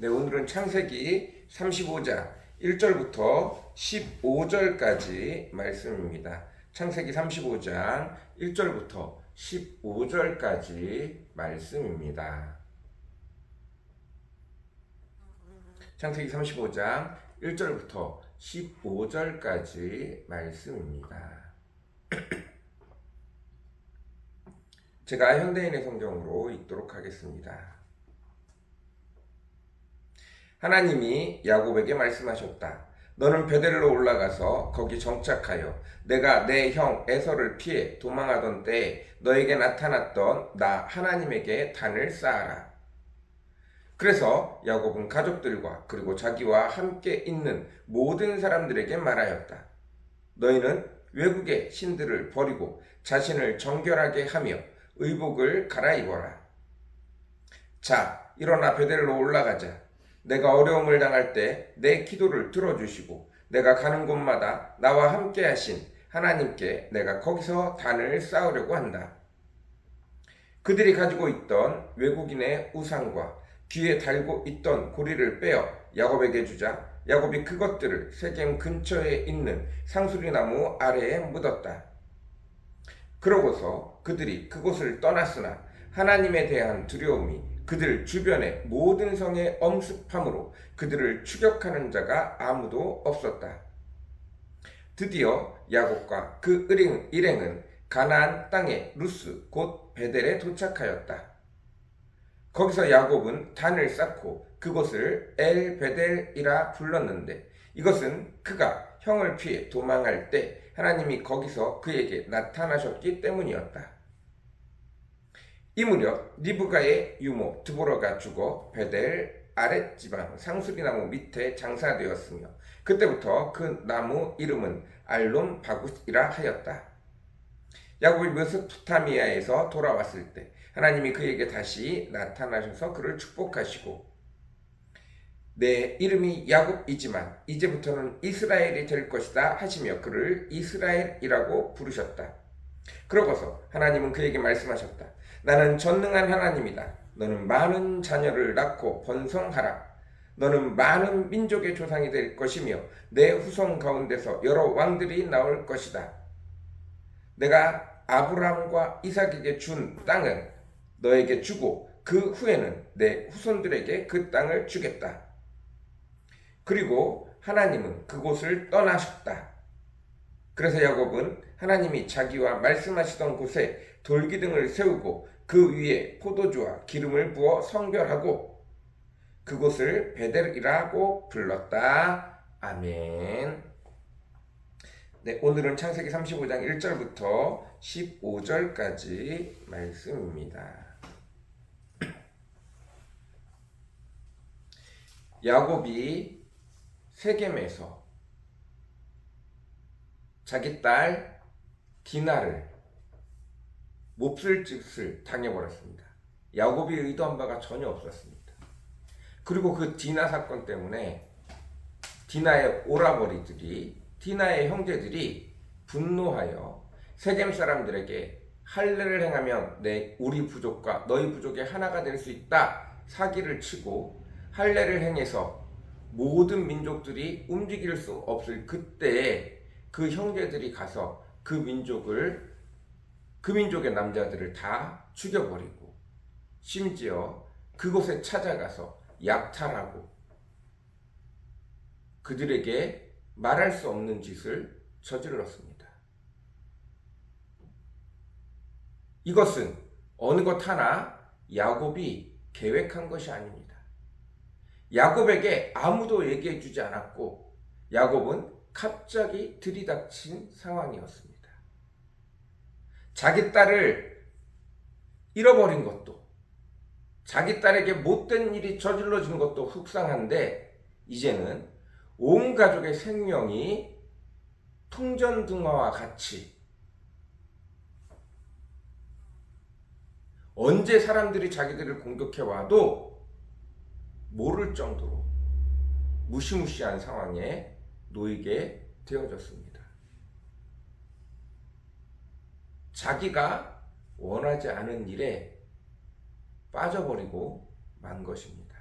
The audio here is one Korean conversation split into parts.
네, 오늘은 창세기 35장 1절부터 15절까지 말씀입니다. 창세기 35장 1절부터 15절까지 말씀입니다. 창세기 35장 1절부터 15절까지 말씀입니다. 제가 현대인의 성경으로 읽도록 하겠습니다. 하나님이 야곱에게 말씀하셨다. 너는 베델로 올라가서 거기 정착하여 내가 내 형 에서를 피해 도망하던 때에 너에게 나타났던 나 하나님에게 단을 쌓아라. 그래서 야곱은 가족들과 그리고 자기와 함께 있는 모든 사람들에게 말하였다. 너희는 외국의 신들을 버리고 자신을 정결하게 하며 의복을 갈아입어라. 자, 일어나 베델로 올라가자. 내가 어려움을 당할 때 내 기도를 들어주시고 내가 가는 곳마다 나와 함께 하신 하나님께 내가 거기서 단을 쌓으려고 한다. 그들이 가지고 있던 외국인의 우상과 귀에 달고 있던 고리를 빼어 야곱에게 주자 야곱이 그것들을 세겜 근처에 있는 상수리나무 아래에 묻었다. 그러고서 그들이 그곳을 떠났으나 하나님에 대한 두려움이 그들 주변의 모든 성에 엄습함으로 그들을 추격하는 자가 아무도 없었다. 드디어 야곱과 그 일행은 가나안 땅의 루스 곧 베델에 도착하였다. 거기서 야곱은 단을 쌓고 그곳을 엘 베델이라 불렀는데 이것은 그가 형을 피해 도망할 때 하나님이 거기서 그에게 나타나셨기 때문이었다. 이 무렵 리브가의 유모 드보라가 죽어 베델 아랫지방 상수리나무 밑에 장사되었으며 그때부터 그 나무 이름은 알론 바굿이라 하였다. 야곱이 메소포타미아에서 돌아왔을 때 하나님이 그에게 다시 나타나셔서 그를 축복하시고 내 이름이 야곱이지만 이제부터는 이스라엘이 될 것이다 하시며 그를 이스라엘이라고 부르셨다. 그러고서 하나님은 그에게 말씀하셨다. 나는 전능한 하나님이다. 너는 많은 자녀를 낳고 번성하라. 너는 많은 민족의 조상이 될 것이며 내 후손 가운데서 여러 왕들이 나올 것이다. 내가 아브라함과 이삭에게 준 땅은 너에게 주고 그 후에는 내 후손들에게 그 땅을 주겠다. 그리고 하나님은 그곳을 떠나셨다. 그래서 야곱은 하나님이 자기와 말씀하시던 곳에 돌기둥을 세우고 그 위에 포도주와 기름을 부어 성별하고 그곳을 베델이라고 불렀다. 아멘. 네, 오늘은 창세기 35장 1절부터 15절까지 말씀입니다. 야곱이 세겜에서 자기 딸 디나를 몹쓸 짓을 당해버렸습니다. 야곱이 의도한 바가 전혀 없었습니다. 그리고 그 디나 사건 때문에 디나의 오라버니들이 디나의 형제들이 분노하여 세겜 사람들에게 할례를 행하면 우리 부족과 너희 부족의 하나가 될 수 있다 사기를 치고 할례를 행해서 모든 민족들이 움직일 수 없을 그때에 그 형제들이 가서 그 민족의 남자들을 다 죽여버리고 심지어 그곳에 찾아가서 약탈하고 그들에게 말할 수 없는 짓을 저질렀습니다. 이것은 어느 것 하나 야곱이 계획한 것이 아닙니다. 야곱에게 아무도 얘기해 주지 않았고 야곱은 갑자기 들이닥친 상황이었습니다. 자기 딸을 잃어버린 것도 자기 딸에게 못된 일이 저질러진 것도 속상한데 이제는 온 가족의 생명이 풍전등화와 같이 언제 사람들이 자기들을 공격해와도 모를 정도로 무시무시한 상황에 놓이게 되어졌습니다. 자기가 원하지 않은 일에 빠져버리고 만 것입니다.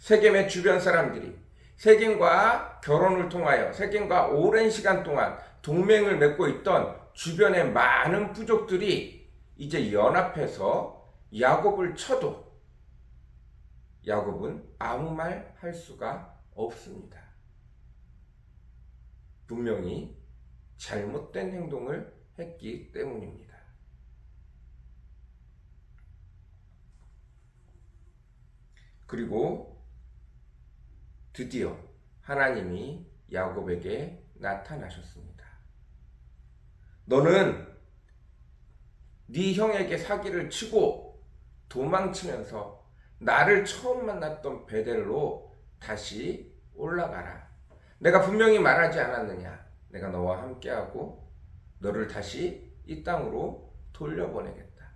세겜의 주변 사람들이 세겜과 결혼을 통하여 세겜과 오랜 시간 동안 동맹을 맺고 있던 주변의 많은 부족들이 이제 연합해서 야곱을 쳐도 야곱은 아무 말 할 수가 없습니다. 분명히 잘못된 행동을 했기 때문입니다. 그리고 드디어 하나님이 야곱에게 나타나셨습니다. 너는 네 형에게 사기를 치고 도망치면서 나를 처음 만났던 베델로 다시 올라가라. 내가 분명히 말하지 않았느냐? 내가 너와 함께하고 너를 다시 이 땅으로 돌려보내겠다.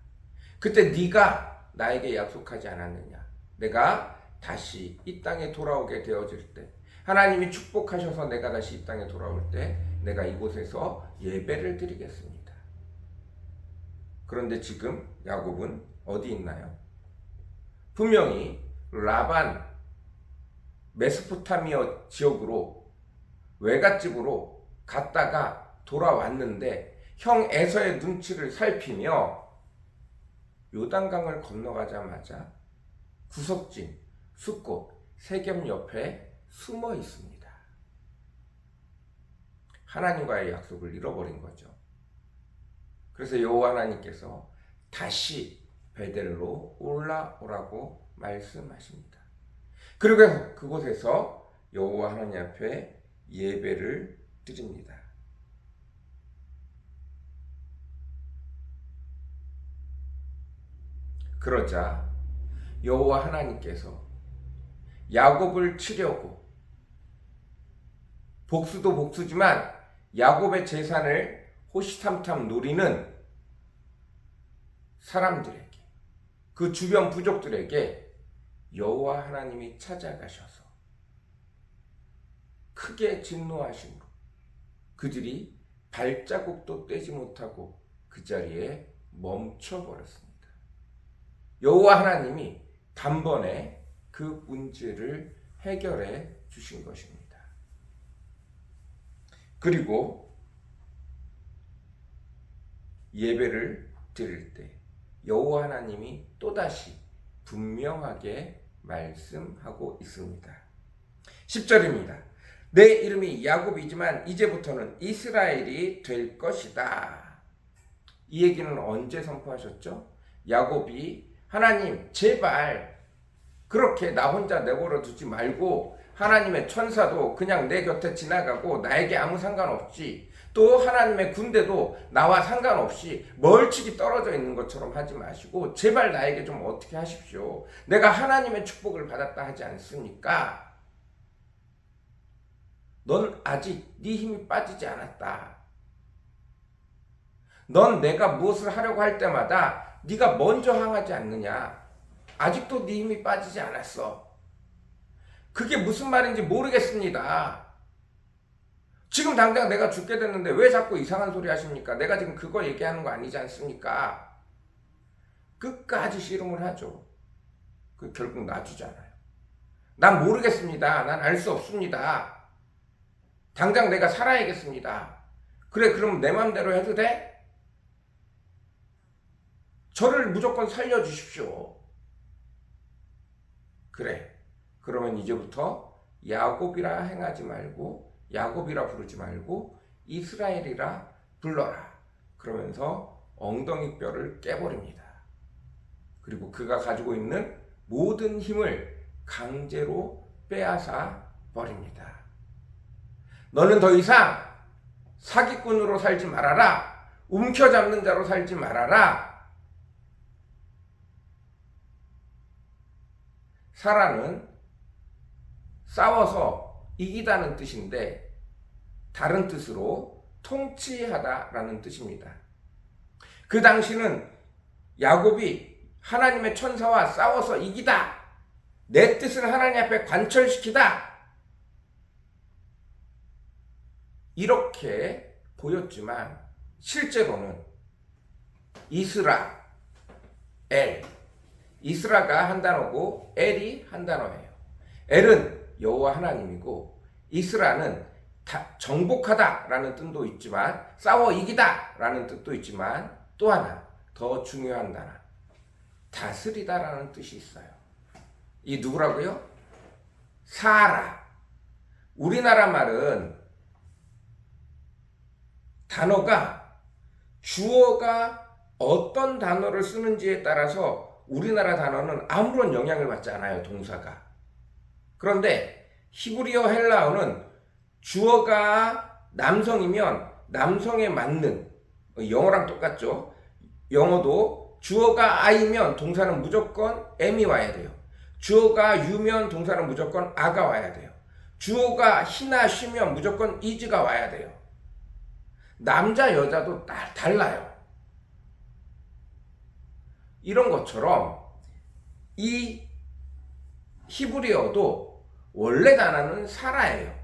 그때 네가 나에게 약속하지 않았느냐? 내가 다시 이 땅에 돌아오게 되어질 때, 하나님이 축복하셔서 내가 다시 이 땅에 돌아올 때 내가 이곳에서 예배를 드리겠습니다. 그런데 지금 야곱은 어디 있나요? 분명히 라반 메소포타미아 지역으로 외갓집으로 갔다가 돌아왔는데 형 에서의 눈치를 살피며 요단강을 건너가자마자 구석진 숲꽃 세겜 옆에 숨어 있습니다. 하나님과의 약속을 잃어버린 거죠. 그래서 여호와 하나님께서 다시 베델로 올라오라고 말씀하십니다. 그리고 그곳에서 여호와 하나님 앞에 예배를 드립니다. 그러자 여호와 하나님께서 야곱을 치려고, 복수도 복수지만 야곱의 재산을 호시탐탐 노리는 사람들에게, 그 주변 부족들에게 여호와 하나님이 찾아가셔서 크게 진노하심으로 그들이 발자국도 떼지 못하고 그 자리에 멈춰버렸습니다. 여호와 하나님이 단번에 그 문제를 해결해 주신 것입니다. 그리고 예배를 드릴 때 여호와 하나님이 또다시 분명하게 말씀하고 있습니다. 10절입니다. 내 이름이 야곱이지만 이제부터는 이스라엘이 될 것이다. 이 얘기는 언제 선포하셨죠? 야곱이 하나님 제발 그렇게 나 혼자 내버려 두지 말고 하나님의 천사도 그냥 내 곁에 지나가고 나에게 아무 상관없이, 또 하나님의 군대도 나와 상관없이 멀찍이 떨어져 있는 것처럼 하지 마시고 제발 나에게 좀 어떻게 하십시오. 내가 하나님의 축복을 받았다 하지 않습니까? 넌 아직 네 힘이 빠지지 않았다. 넌 내가 무엇을 하려고 할 때마다 네가 먼저 항하지 않느냐? 아직도 네 힘이 빠지지 않았어. 그게 무슨 말인지 모르겠습니다. 지금 당장 내가 죽게 됐는데 왜 자꾸 이상한 소리 하십니까? 내가 지금 그거 얘기하는 거 아니지 않습니까? 끝까지 씨름을 하죠. 그 결국 놔주잖아요. 난 모르겠습니다. 난 알 수 없습니다. 당장 내가 살아야겠습니다. 그래, 그럼 내 맘대로 해도 돼? 저를 무조건 살려주십시오. 그래, 그러면 이제부터 야곱이라 행하지 말고, 야곱이라 부르지 말고 이스라엘이라 불러라. 그러면서 엉덩이 뼈를 깨버립니다. 그리고 그가 가지고 있는 모든 힘을 강제로 빼앗아 버립니다. 너는 더 이상 사기꾼으로 살지 말아라. 움켜잡는 자로 살지 말아라. 사라는 싸워서 이기다는 뜻인데 다른 뜻으로 통치하다라는 뜻입니다. 그 당시는 야곱이 하나님의 천사와 싸워서 이기다, 내 뜻을 하나님 앞에 관철시키다, 이렇게 보였지만 실제로는 이스라엘, 이스라가 한 단어고 엘이 한 단어예요. 엘은 여호와 하나님이고 이스라는 정복하다라는 뜻도 있지만 싸워 이기다라는 뜻도 있지만 또 하나 더 중요한 단어 다스리다라는 뜻이 있어요. 이 누구라고요? 사라. 우리나라 말은 단어가 주어가 어떤 단어를 쓰는지에 따라서 우리나라 단어는 아무런 영향을 받지 않아요. 동사가. 그런데 히브리어 헬라어는 주어가 남성이면 남성에 맞는 영어랑 똑같죠. 영어도 주어가 I면 동사는 무조건 M이 와야 돼요. 주어가 U면 동사는 무조건 A가 와야 돼요. 주어가 he나 she면 무조건 is가 와야 돼요. 남자 여자도 달라요. 이런 것처럼 이 히브리어도 원래 단어는 사라예요.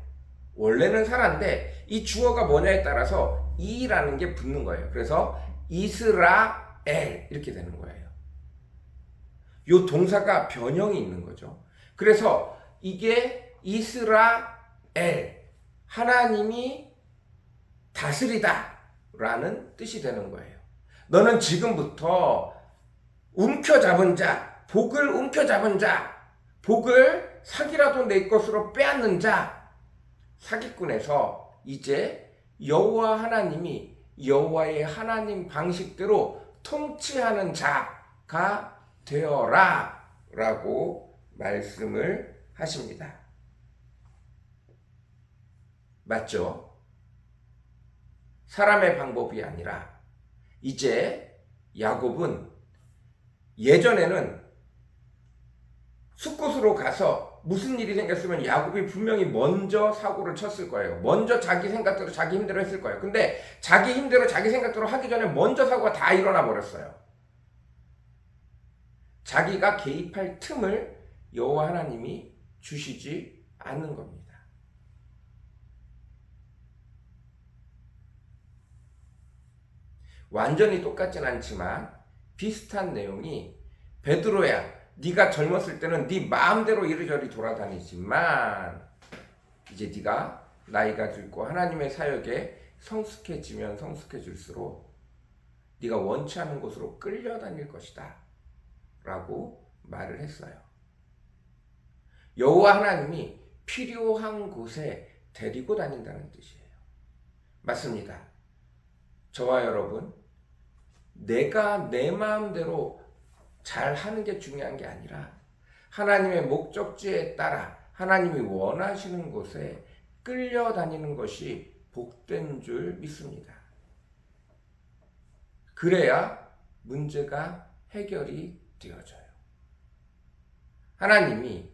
원래는 사라인데 이 주어가 뭐냐에 따라서 이라는 게 붙는 거예요. 그래서 이스라엘 이렇게 되는 거예요. 이 동사가 변형이 있는 거죠. 그래서 이게 이스라엘 하나님이 다스리다 라는 뜻이 되는 거예요. 너는 지금부터 움켜잡은 자, 복을 움켜잡은 자, 복을 사기라도 내 것으로 빼앗는 자, 사기꾼에서 이제 여호와 하나님이 여호와의 하나님 방식대로 통치하는 자가 되어라 라고 말씀을 하십니다. 맞죠? 사람의 방법이 아니라 이제 야곱은 예전에는 숫곳으로 가서 무슨 일이 생겼으면 야곱이 분명히 먼저 사고를 쳤을 거예요. 먼저 자기 생각대로 자기 힘대로 했을 거예요. 근데 자기 힘대로 자기 생각대로 하기 전에 먼저 사고가 다 일어나 버렸어요. 자기가 개입할 틈을 여호와 하나님이 주시지 않는 겁니다. 완전히 똑같진 않지만 비슷한 내용이 베드로야 네가 젊었을 때는 네 마음대로 이리저리 돌아다니지만 이제 네가 나이가 들고 하나님의 사역에 성숙해지면 성숙해질수록 네가 원치 않은 곳으로 끌려다닐 것이다 라고 말을 했어요. 여호와 하나님이 필요한 곳에 데리고 다닌다는 뜻이에요. 맞습니다. 저와 여러분, 내가 내 마음대로 잘 하는 게 중요한 게 아니라 하나님의 목적지에 따라 하나님이 원하시는 곳에 끌려다니는 것이 복된 줄 믿습니다. 그래야 문제가 해결이 되어져요. 하나님이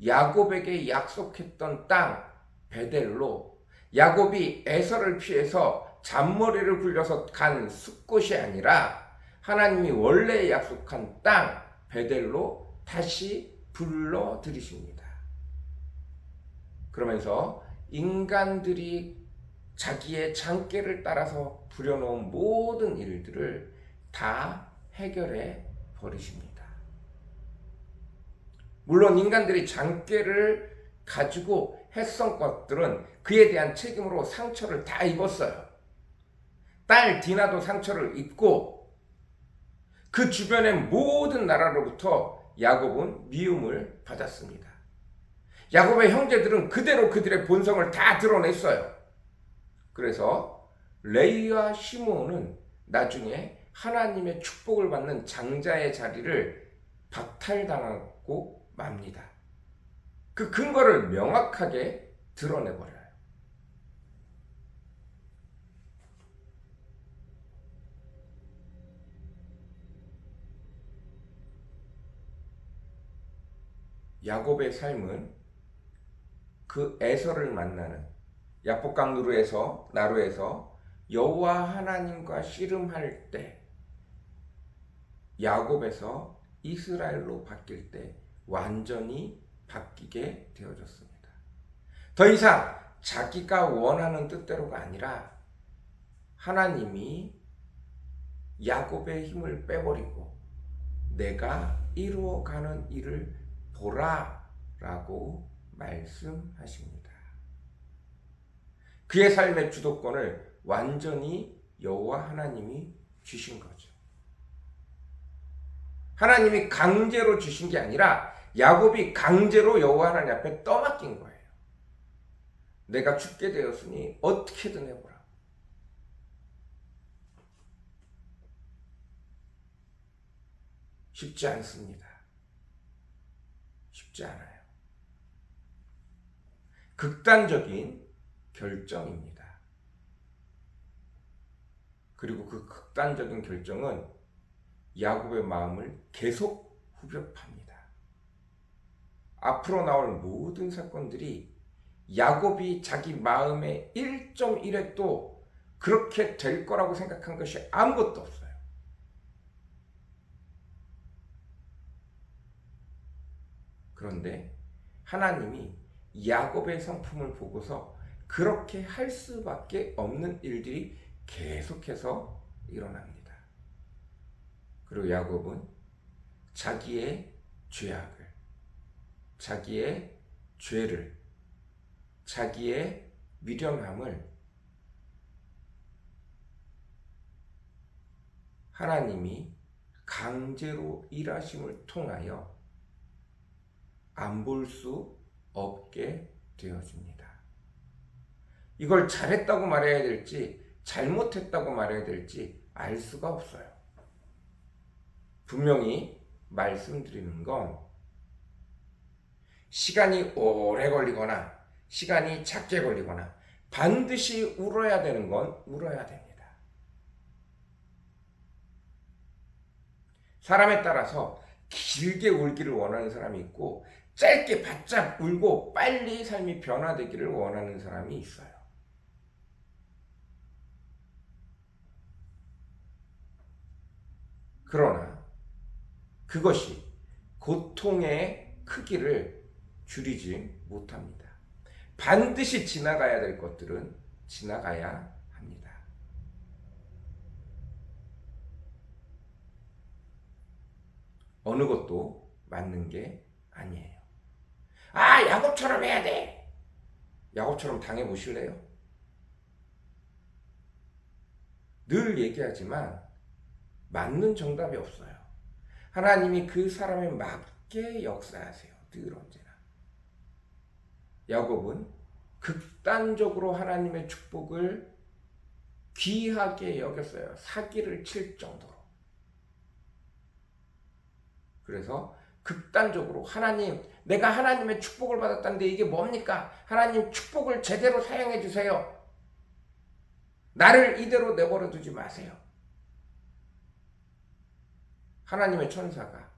야곱에게 약속했던 땅 베델로 야곱이 에서를 피해서 잔머리를 굴려서 간 숲곳이 아니라 하나님이 원래 약속한 땅 베델로 다시 불러들이십니다. 그러면서 인간들이 자기의 장깨를 따라서 부려놓은 모든 일들을 다 해결해 버리십니다. 물론 인간들이 장깨를 가지고 했던 것들은 그에 대한 책임으로 상처를 다 입었어요. 딸 디나도 상처를 입고 그 주변의 모든 나라로부터 야곱은 미움을 받았습니다. 야곱의 형제들은 그대로 그들의 본성을 다 드러냈어요. 그래서 레위와 시므온은 나중에 하나님의 축복을 받는 장자의 자리를 박탈당하고 맙니다. 그 근거를 명확하게 드러내버려요. 야곱의 삶은 그 에서를 만나는 야복강 나루에서 여호와 하나님과 씨름할 때 야곱에서 이스라엘로 바뀔 때 완전히 바뀌게 되어졌습니다. 더 이상 자기가 원하는 뜻대로가 아니라 하나님이 야곱의 힘을 빼버리고 내가 이루어가는 일을 보라 라고 말씀하십니다. 그의 삶의 주도권을 완전히 여호와 하나님이 주신 거죠. 하나님이 강제로 주신 게 아니라 야곱이 강제로 여호와 하나님 앞에 떠맡긴 거예요. 내가 죽게 되었으니 어떻게든 해보라. 쉽지 않습니다. 쉽지 않아요. 극단적인 결정입니다. 그리고 그 극단적인 결정은 야곱의 마음을 계속 후벼팝니다. 앞으로 나올 모든 사건들이 야곱이 자기 마음의 1.1획도 그렇게 될 거라고 생각한 것이 아무것도 없어요. 그런데 하나님이 야곱의 성품을 보고서 그렇게 할 수밖에 없는 일들이 계속해서 일어납니다. 그리고 야곱은 자기의 죄악을, 자기의 죄를, 자기의 미련함을 하나님이 강제로 일하심을 통하여 안 볼 수 없게 되어집니다. 이걸 잘했다고 말해야 될지 잘못했다고 말해야 될지 알 수가 없어요. 분명히 말씀드리는 건 시간이 오래 걸리거나 시간이 작게 걸리거나 반드시 울어야 되는 건 울어야 됩니다. 사람에 따라서 길게 울기를 원하는 사람이 있고 짧게 바짝 울고 빨리 삶이 변화되기를 원하는 사람이 있어요. 그러나 그것이 고통의 크기를 줄이지 못합니다. 반드시 지나가야 될 것들은 지나가야 합니다. 어느 것도 맞는 게 아니에요. 야곱처럼 해야 돼. 야곱처럼 당해보실래요? 늘 얘기하지만 맞는 정답이 없어요. 하나님이 그 사람에 맞게 역사하세요. 늘 언제나. 야곱은 극단적으로 하나님의 축복을 귀하게 여겼어요. 사기를 칠 정도로. 그래서 극단적으로 하나님, 내가 하나님의 축복을 받았다는데 이게 뭡니까? 하나님 축복을 제대로 사용해 주세요. 나를 이대로 내버려 두지 마세요. 하나님의 천사가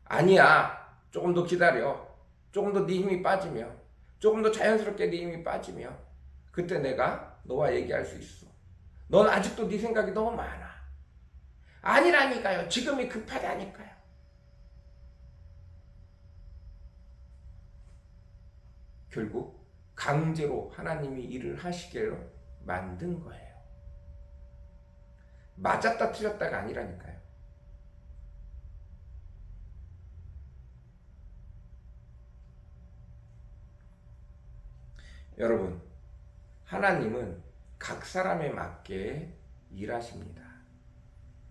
아니야, 조금 더 기다려. 조금 더 네 힘이 빠지면, 조금 더 자연스럽게 네 힘이 빠지면 그때 내가 너와 얘기할 수 있어. 넌 아직도 네 생각이 너무 많아. 아니라니까요. 지금이 급하다니까요. 결국 강제로 하나님이 일을 하시게 만든 거예요. 맞았다 틀렸다가 아니라니까요. 여러분, 하나님은 각 사람에 맞게 일하십니다.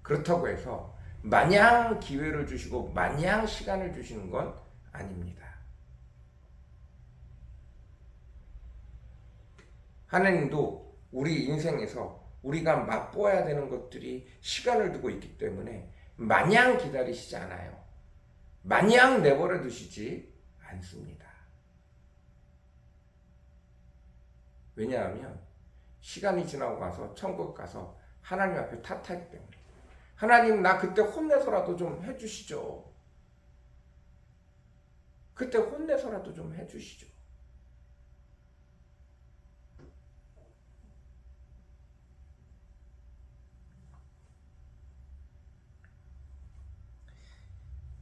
그렇다고 해서 마냥 기회를 주시고 마냥 시간을 주시는 건 아닙니다. 하나님도 우리 인생에서 우리가 맛보아야 되는 것들이 시간을 두고 있기 때문에 마냥 기다리시지 않아요. 마냥 내버려 두시지 않습니다. 왜냐하면 시간이 지나고 가서 천국 가서 하나님 앞에 탓하기 때문에. 하나님, 나 그때 혼내서라도 좀 해주시죠. 그때 혼내서라도 좀 해주시죠.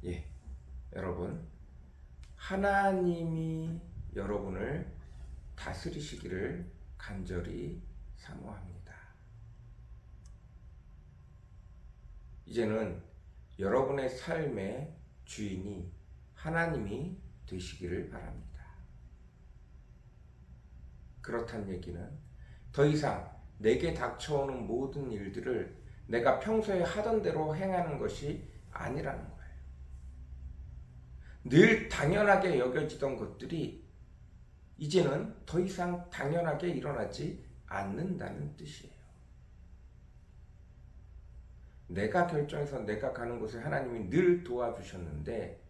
예, 여러분, 하나님이 여러분을 다스리시기를 간절히 사모합니다. 이제는 여러분의 삶의 주인이 하나님이 되시기를 바랍니다. 그렇단 얘기는 더 이상 내게 닥쳐오는 모든 일들을 내가 평소에 하던 대로 행하는 것이 아니라는 거예요. 늘 당연하게 여겨지던 것들이 이제는 더 이상 당연하게 일어나지 않는다는 뜻이에요. 내가 결정해서 내가 가는 곳에 하나님이 늘 도와주셨는데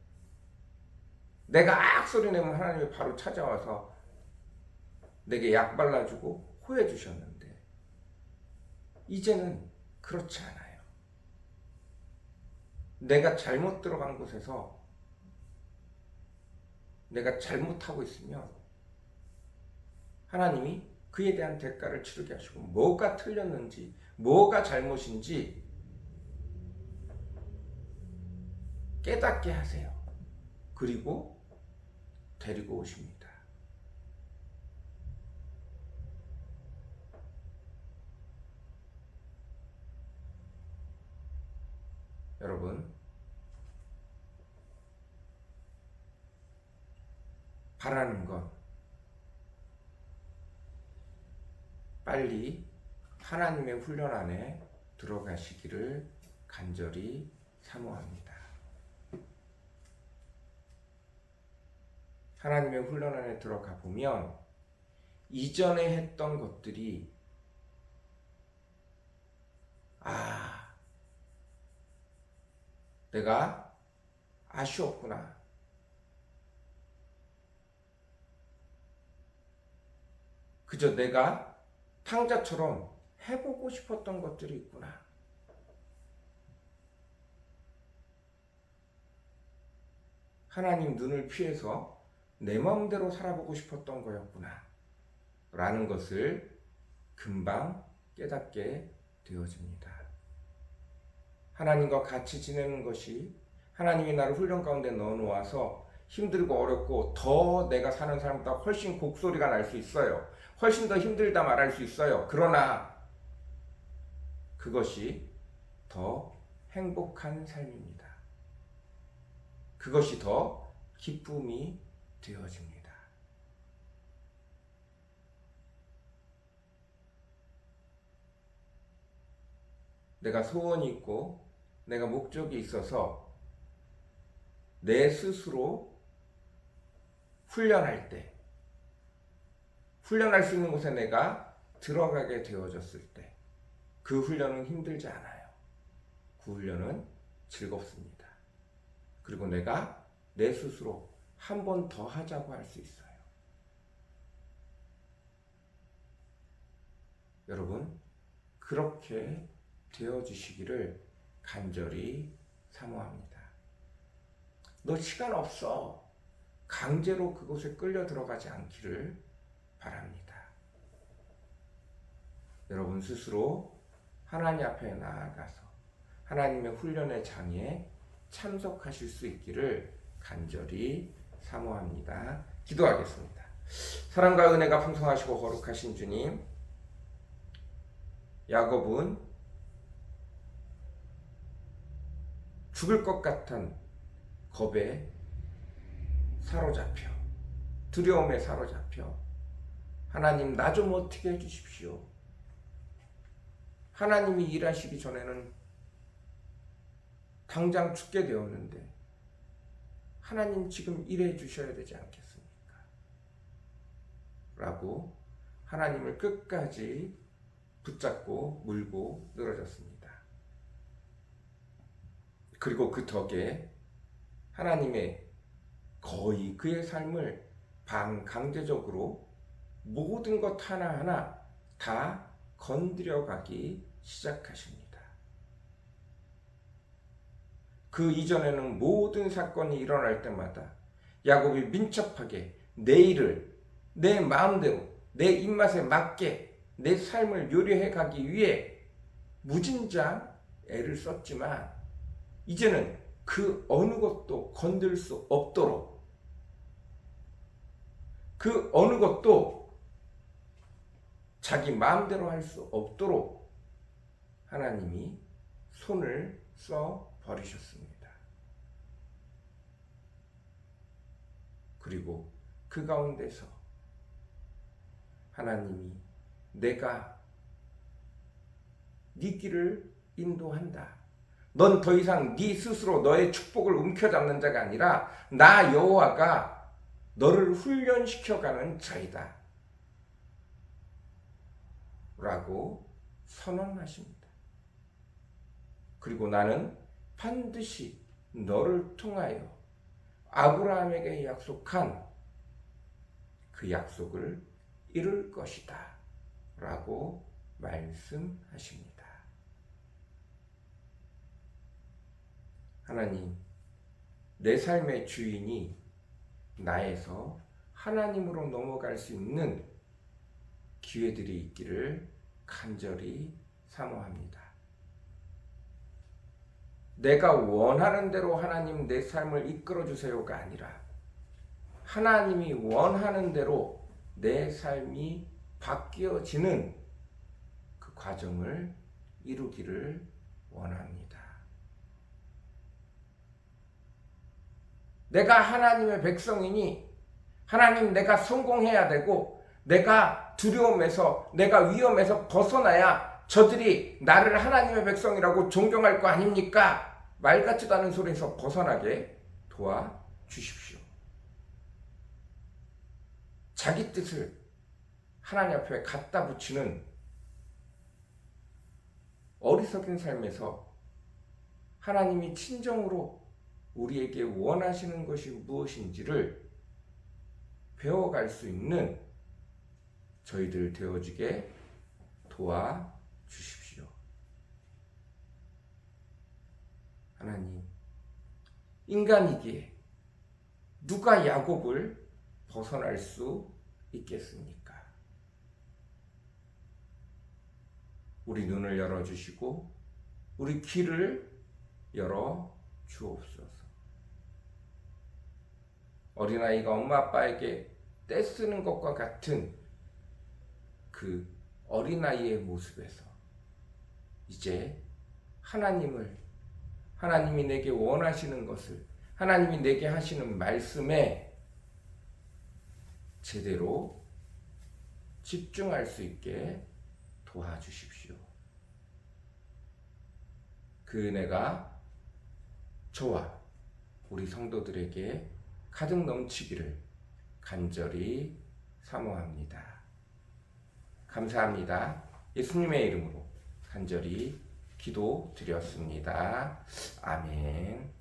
내가 악소리 내면 하나님이 바로 찾아와서 내게 약 발라주고 호해주셨는데 이제는 그렇지 않아요. 내가 잘못 들어간 곳에서 내가 잘못하고 있으면 하나님이 그에 대한 대가를 치르게 하시고 뭐가 틀렸는지 뭐가 잘못인지 깨닫게 하세요. 그리고 데리고 오십니다. 여러분, 바라는 건 빨리 하나님의 훈련 안에 들어가시기를 간절히 사모합니다. 하나님의 훈련 안에 들어가 보면 이전에 했던 것들이 내가 아쉬웠구나. 그저 내가 탕자처럼 해보고 싶었던 것들이 있구나. 하나님 눈을 피해서 내 마음대로 살아보고 싶었던 거였구나. 라는 것을 금방 깨닫게 되어집니다. 하나님과 같이 지내는 것이 하나님이 나를 훈련 가운데 넣어놓아서 힘들고 어렵고 더 내가 사는 사람보다 훨씬 곡소리가 날 수 있어요. 훨씬 더 힘들다 말할 수 있어요. 그러나 그것이 더 행복한 삶입니다. 그것이 더 기쁨이 되어집니다. 내가 소원이 있고 내가 목적이 있어서 내 스스로 훈련할 때, 훈련할 수 있는 곳에 내가 들어가게 되어졌을 때 그 훈련은 힘들지 않아요. 그 훈련은 즐겁습니다. 그리고 내가 내 스스로 한 번 더 하자고 할 수 있어요. 여러분, 그렇게 되어주시기를 간절히 사모합니다. 너 시간 없어. 강제로 그곳에 끌려 들어가지 않기를 바랍니다. 여러분 스스로 하나님 앞에 나아가서 하나님의 훈련의 장에 참석하실 수 있기를 간절히 사모합니다. 기도하겠습니다. 사랑과 은혜가 풍성하시고 거룩하신 주님, 야곱은 죽을 것 같은 겁에 사로잡혀, 두려움에 사로잡혀 하나님 나 좀 어떻게 해주십시오. 하나님이 일하시기 전에는 당장 죽게 되었는데 하나님 지금 일해 주셔야 되지 않겠습니까? 라고 하나님을 끝까지 붙잡고 물고 늘어졌습니다. 그리고 그 덕에 하나님의 거의 그의 삶을 반강제적으로 모든 것 하나하나 다 건드려가기 시작하십니다. 그 이전에는 모든 사건이 일어날 때마다 야곱이 민첩하게 내 일을 내 마음대로 내 입맛에 맞게 내 삶을 요리해 가기 위해 무진장 애를 썼지만 이제는 그 어느 것도 건들 수 없도록, 그 어느 것도 자기 마음대로 할 수 없도록 하나님이 손을 써 버리셨습니다. 그리고 그 가운데서 하나님이 내가 네 길을 인도한다. 넌 더 이상 네 스스로 너의 축복을 움켜잡는 자가 아니라 나 여호와가 너를 훈련시켜가는 자이다. 라고 선언하십니다. 그리고 나는 반드시 너를 통하여 아브라함에게 약속한 그 약속을 이룰 것이다. 라고 말씀하십니다. 하나님, 내 삶의 주인이 나에서 하나님으로 넘어갈 수 있는 기회들이 있기를 간절히 사모합니다. 내가 원하는 대로 하나님 내 삶을 이끌어 주세요가 아니라 하나님이 원하는 대로 내 삶이 바뀌어지는 그 과정을 이루기를 원합니다. 내가 하나님의 백성이니 하나님 내가 성공해야 되고 내가 두려움에서 내가 위험에서 벗어나야 저들이 나를 하나님의 백성이라고 존경할 거 아닙니까? 말 같지도 않은 소리에서 벗어나게 도와주십시오. 자기 뜻을 하나님 앞에 갖다 붙이는 어리석은 삶에서 하나님이 친정으로 우리에게 원하시는 것이 무엇인지를 배워갈 수 있는 저희들 되어지게 도와주십시오. 하나님, 인간이기에 누가 야곱을 벗어날 수 있겠습니까? 우리 눈을 열어주시고 우리 귀를 열어 주옵소서. 어린아이가 엄마 아빠에게 떼쓰는 것과 같은 그 어린아이의 모습에서 이제 하나님이 내게 원하시는 것을 하나님이 내게 하시는 말씀에 제대로 집중할 수 있게 도와주십시오. 그 은혜가 저와 우리 성도들에게 가득 넘치기를 간절히 사모합니다. 감사합니다. 예수님의 이름으로 간절히 기도드렸습니다. 아멘.